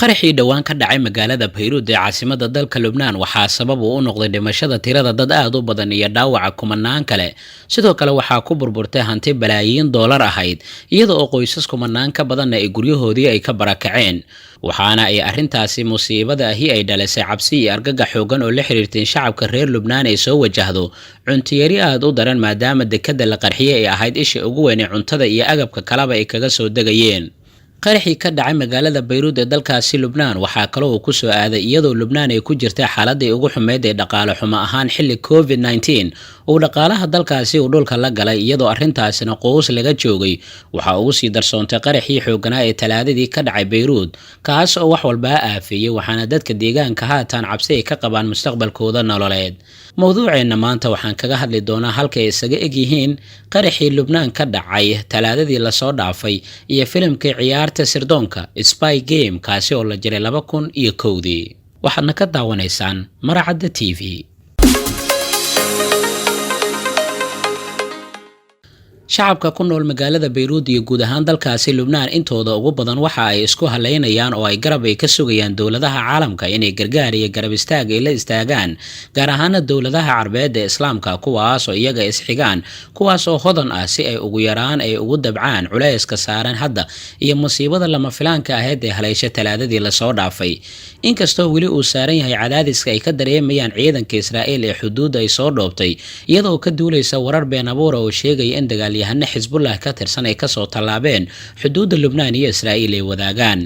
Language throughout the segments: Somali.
qaraxii dhowaan ka dhacay magaalada Beirut ee caasimadda dalka Lubnaan waxaa sabab u noqday dhimashada tirada dad aad u badan iyo dhaawaca kumanaan kale. Sidoo kale waxaa ku burburtay hanti balaayiin dollar ahayd, iyada oo qoysas kumanaan ka badan ay guryahoodii ay ka barakaceen. Waxaana ay arrintaasi musiibada ahi ay dhalisay cabsi iyo argagax xoogan oo la xiriirtay shacabka reer Lubnaan ay soo wajahdo cunto yari aad u daran maadaama dekedda la qarxiyay ay ahayd isha ugu weyn ee cuntada iyo agabka kaleba ay kaga soo degayeen. qaraxii ka dhacay magaalada Beirut ee dalkaasi Lubnaan waxaa kale oo ku soo aaday iyadoo Lubnaan ay ku jirtay xaaladii ugu xumeyd ee dhaqaale xumo ahaan xilli COVID-19 oo dhaqaalaha dalkaasi uu dhulka la galay, iyadoo arrintaasina qoys laga joogay. Waxa uu sii darsoontay qaraxii xooganaa ee Talaadadii ka dhacay Beirut, kaas oo wax walba aafiyay, waxaana dadka deegaanka haatan cabsi ay ka qabaan mustaqbalkooda nololeed. mowduuceena maanta waxaan kaga hadli doonaa halka ay isaga eg yihiin qaraxii Lubnaan ka dhacay Talaadadii la soo dhaafay iyo filimkii ciyaarta sirdoonka Spy Game kaasi oo la jiray 2001. waxaadna ka daawanaysaan Maracadda TV. shacabka ku nool magaalada Beirut iyo guud ahaan dalkaasi Lubnaan intooda ugu badan waxa ay isku haleynayaan oo ay garab ay ka sugayaan dawladaha caalamka inay gargaar iyo garab istaag ay la istaagaan, gaar ahaan dawladaha Carbeed ee Islaamka kuwaas oo iyaga isxigaan, kuwaas oo hodan ah si ay ugu yaraan ay ugu dabcaan culayska saaran hadda iyo musiibada lama filaanka ahayd ee haleesha Talaadadii la soo dhaafay. inkastoo weli uu saaran yahay cadaadiska ay ka dareemayaan ciidanka Israa'iil ee xuduudda ay soo dhoobtay, iyadoo ka duuleysa warar been abuur oo sheegaya in dagaalyahano Xisbullah ka tirsan ay ka soo tallaabeen xuduudda Lubnaan iyo Israa'iil ay wadaagaan.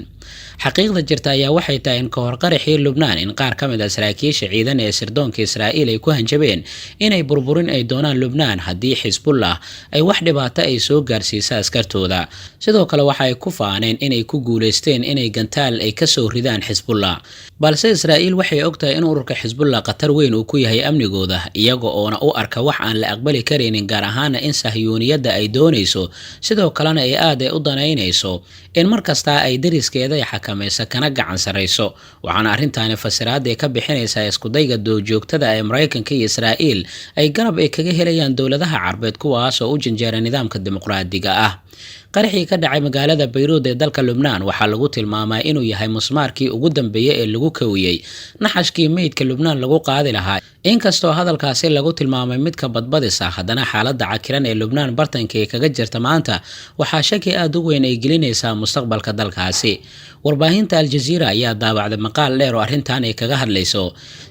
xaqiiqda jirta ayaa waxay tahay in ka hor qaraxii Lubnaan in qaar ka mid ah saraakiisha ciidan ee sirdoonka Israa'iil ay ku hanjabeen inay burburin ay doonaan Lubnaan haddii Xisbullah ay wax dhibaato ay soo gaarsiisa askartooda. sidoo kale waxa ay ku faaneen inay ku guuleysteen inay gantaal ay ka soo ridaan Xisbullah, balse Israa'iil waxay ogtahay in ururka Xisbullah qatar weyn uu ku yahay amnigooda, iyaga oona u arka wax aan la aqbali kareynin, gaar ahaan in sahyuuniyadda ay doonayso sidoo kalena ay aad u danaynayso in markasta ay dariskeeda xakamaysa kana gacan sareyso. waxaana arrintaani fasiraad ay ka bixinaysaa isku dayga joogtada ee Mareykanka iyo Israa'iil ay garab ay kaga helayaan dawladaha Carbeed kuwaas oo u janjeera nidaamka dimuqraadiga ah. qaraxii ka dhacay magaalada Beirut ee dalka Lubnaan waxaa lagu tilmaamay inuu yahay musmaarkii ugu dambeeyay ee lagu kawiyay naxashkii meydka Lubnaan lagu qaadi lahaa. inkastoo hadalkaasi lagu tilmaamay mid ka badbadis ah, haddana xaaladda cakiran ee Lubnaan bartanka ee kaga jirta maanta waxaa shaki aad u weyn ay gelinaysaa mustaqbalka dalkaasi. warbaahinta Al Jazeera ayaa daabacday maqaal dheer oo arrintan ay kaga hadlayso.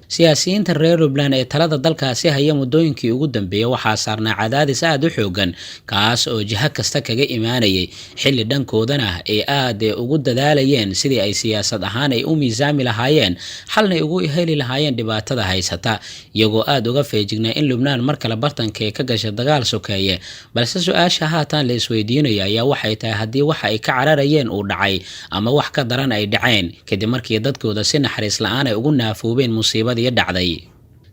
siyaasiyiinta reer Lubnaan ee talada dalkaasi haya muddooyinkii ugu dambeeyay waxaa saarnaa cadaadis aad u xoogan, kaas oo jiha kasta kaga imaanayay, xilli dhankoodana ay aad ugu dadaalayeen sidii ay siyaasad ahaan ay u miisaami lahaayeen, xalna ugu heli lahaayeen dhibaatada haysata, iyagoo aad uga feejignaa in Lubnaan mar kale bartanka ka gashay dagaal sokeeye. balse su-aasha haatan la isweydiinayo ayaa waxay tahay haddii waxa ay ka cararayeen uu dhacay ama wax ka daran ay dhaceen kadib markii dadkooda si naxariis la'aan ay ugu naafoobeen musiibadii dhacday.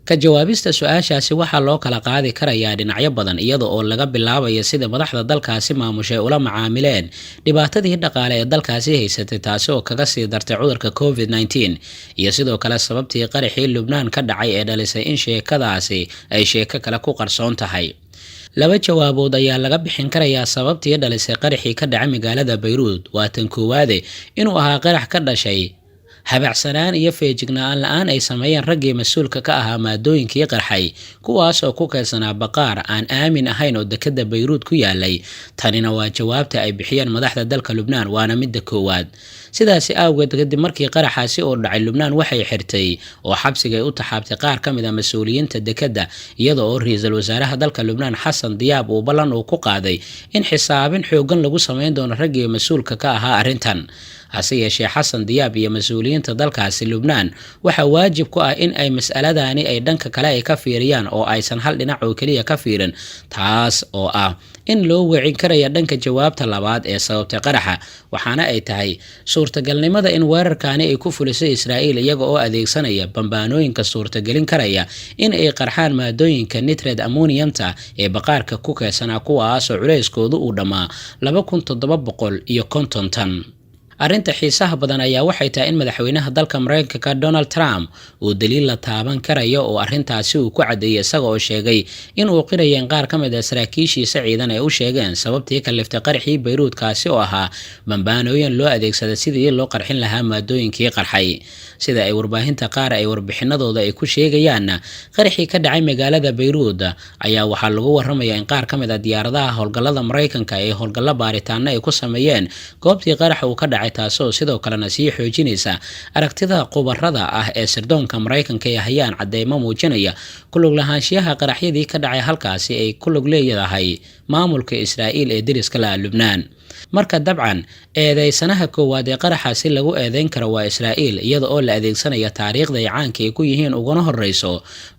ka jawaabista su-aashaasi waxaa loo kala qaadi karayaa dhinacyo badan, iyada oo laga bilaabayo sida madaxda dalkaasi maamushay ula macaamileen dhibaatadii dhaqaale ee dalkaasi haysatay, taasi oo kaga sii dartay cudurka COVID-19, iyo sidoo kale sababtii qaraxii Lubnaan ka dhacay ee dhalisay in sheekadaasi ay sheeko kale ku qarsoon tahay. laba jawaabood ayaa laga bixin karayaa sababtii dhalisay qaraxii ka dhacay magaalada Beirut. waa tan koowaade inuu ahaa qarax ka dhashay habacsanaan iyo feejignaan la'aan ay sameeyeen raggii mas-uulka ka ahaa maadooyinkii qarxay, kuwaas oo ku kaysanaa baqaar aan aamin ahayn oo dekedda Beirut ku yaalay. tanina waa jawaabta ay bixiyeen madaxda dalka Lubnaan, waana midda koowaad. sidaasi awgeed kadib markii qaraxaasi oo dhacay, Lubnaan waxay xirtay oo xabsiga ay u taxaabtay qaar ka mid ah mas-uuliyiinta dekedda, iyada oo ra'iisul wasaaraha dalka Lubnaan Xasan Diyaab uu ballan uu ku qaaday in xisaabin xoogan lagu sameyn doono raggii mas-uulka ka ahaa arrintan. hase yeeshee Xasan Diyaab iyo mas-uuliyiinta dalkaasi Lubnaan waxa waajib ku ah in ay mas'aladani ay dhanka kale ay ka fiiriyaan oo aysan hal dhinac oo kaliya ka fiirin, taas oo ah in loo wicin karaya dhanka jawaabta labaad ee sababta qaraxa. waxaana ay tahay suurtagalnimada in weerarkaani ay ku fulisay Israa'iil iyaga oo adeegsanaya bambaanooyinka suurtagelin karaya in ay qarxaan maadooyinka nitrate ammoniumta ee baqaarka ku kaysanaa, kuwaas oo culeyskoodu uu dhammaa 2750 tan. arrinta xiisaha badan ayaa waxay tahay in madaxweynaha dalka Mareykanka Donald Trump uu daliil la taaban karayo oo arrintaasi uu ku cadeeyay isaga oo sheegay in uu qirayeen qaar ka mid ah saraakiishiisa ciidan ay u sheegeen sababtii ka liftay qarxii Beirut kaasi oo ahaa bambaanooyin loo adeegsaday sidii loo qarxin lahaa maadooyinkii qarxay sida ay warbaahinta qaar ay warbixinadooda ay ku sheegayaan qarxii ka dhacay magaalada Beirut ayaa waxaa lagu waramayaa in qaar ka mid ah diyaaradaha howlgallada Mareykanka ay howlgallo baaritaano ay ku sameeyeen goobtii qaraxa uu ka dhacay taasoo sidoo kalena sii xoojinaysa aragtida qubarada ah ee sirdoonka Mareykanka ay hayaan cadeymo muujinaya ku lug lahaanshiyaha qaraxyadii ka dhacay halkaasi ay ku lug leeyahay maamulka Israa'iil ee deriska la Lubnaan. marka dabcan eedeysanaha koowaad ee qaraxaasi lagu eedeyn karo waa Israa'iil iyada oo la adeegsanaya taariikhda ay caanka ay ku yihiin uguna horeyso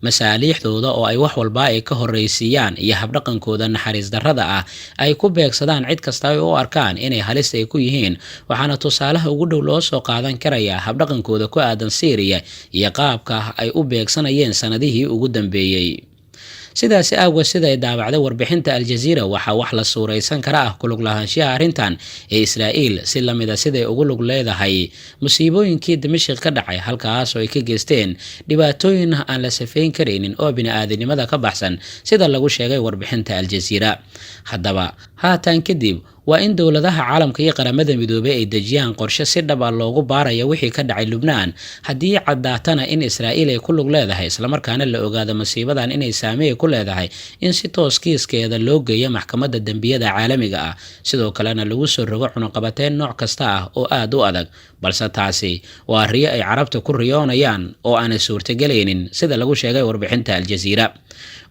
masaaliixdooda oo ay wax walba ay ka horeysiiyaan iyo habdhaqankooda naxariis darrada ah ay ku beegsadaan cid kasta oo u arkaan inay halis ay ku yihiin waxaana tusaalaha ugu dhow loo soo qaadan karaya habdhaqankooda ku aadan Syria iyo qaabka ay u beegsanayeen sanadihii ugu dambeeyay. sidaasi awgeed sida ay daabacday warbixinta Al Jazeera waxaa wax la suuraysan kara ah ku lug lahaanshiyaha arrintan ee Israa'iil si la mid ah siday ugu lug leedahay musiibooyinkii Dimashq ka dhacay halkaas oo ay ka geysteen dhibaatooyin aan la safeyn kareynin oo bini'aadanimada ka baxsan sida lagu sheegay warbixinta Al Jazeera. haddaba haatan kadib waa in dowladaha caalamka iyo qaramada midoobay ay dejiyaan qorshe si dhab ah loogu baarayo wixii ka dhacay Lubnaan haddii caddaatana in Israa'iil ay ku lug leedahay isla markaana la ogaado musiibadan inay saameyn ku leedahay in si toos kiiskeeda loo geeyo maxkamadda dambiyada caalamiga ah sidoo kalena lagu soo rogo cunaqabateyn nooc kasta ah oo aad u adag balse taasi waa riyo ay carabta ku riyoonayaan oo aan suurtagelaynin sida lagu sheegay warbixinta Al Jazeera.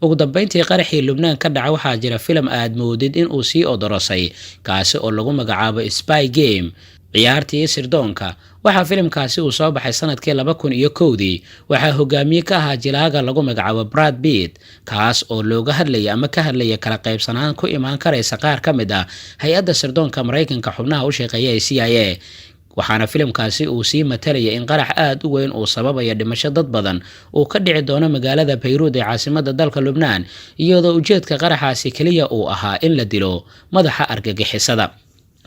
ugu dambeyntii qaraxii Lubnaan ka dhacay waxaa jira filim aad moodid in uu sii odorosay kaasi oo lagu magacaabo Spy Game ciyaartii sirdoonka. waxaa filimkaasi uu soo baxay sanadkii 2001 waxaa hogaamiye ka ahaa jilaaga lagu magacaabo Brad Pitt kaas oo looga hadlaya ama ka hadlaya kala qaybsanaan ku imaan karaysa qaar ka mid ah hay-adda sirdoonka Mareykanka xubnaha u shaqeeya ee CIA. waxaana filimkaasi uu sii matalaya in qarax aad u weyn uu sababaya dhimasho dad badan uu ka dhici doono magaalada Beirut ee caasimadda dalka Lubnaan iyadoo ujeedka qaraxaasi kaliya uu ahaa in la dilo madaxa argagixisada.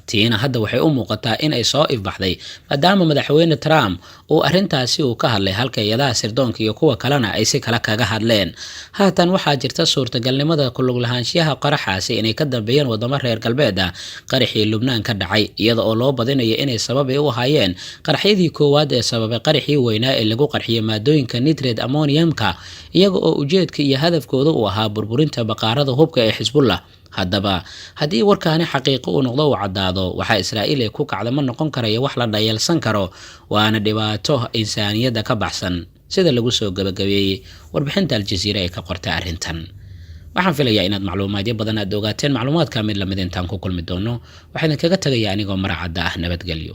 tiina hadda waxay u muuqataa in ay soo ifbaxday maadaama madaxweyne Trump uu arrintaasi uu ka hadlay halka hay'adaha sirdoonka iyo kuwa kalena ay si kala kaga hadleen. haatan waxaa jirta suurtagalnimada ku lug lahaanshiyaha qaraxaasi inay ka dambeeyeen wadamo reer galbeed ah qaraxii Lubnaan ka dhacay iyada oo loo badinayo inay sabab u ahaayeen qaraxyadii koowaad ee sababay qaraxii weynaa ee lagu qarxiyay maadooyinka nitrate ammoniumka iyaga oo ujeedka iyo hadafkooda uu ahaa burburinta baqaarada hubka ee Xisbullah. haddaba haddii warkaani xaqiiqo uu noqdo uu caddaado waxaa Israa'iil ay ku kacdo ma noqon karayo wax la dhayalsan karo waana dhibaato insaaniyadda ka baxsan sida lagu soo gabagabeeyay warbixinta Al Jazeera ee ka qortay arrintan. waxaan filayaa inaad macluumaadyo badan aad ogaateen macluumaadka mid lamid intaan ku kulmi doono waxaan kaga tagayaa anigoo maracada ah nabadgelyo.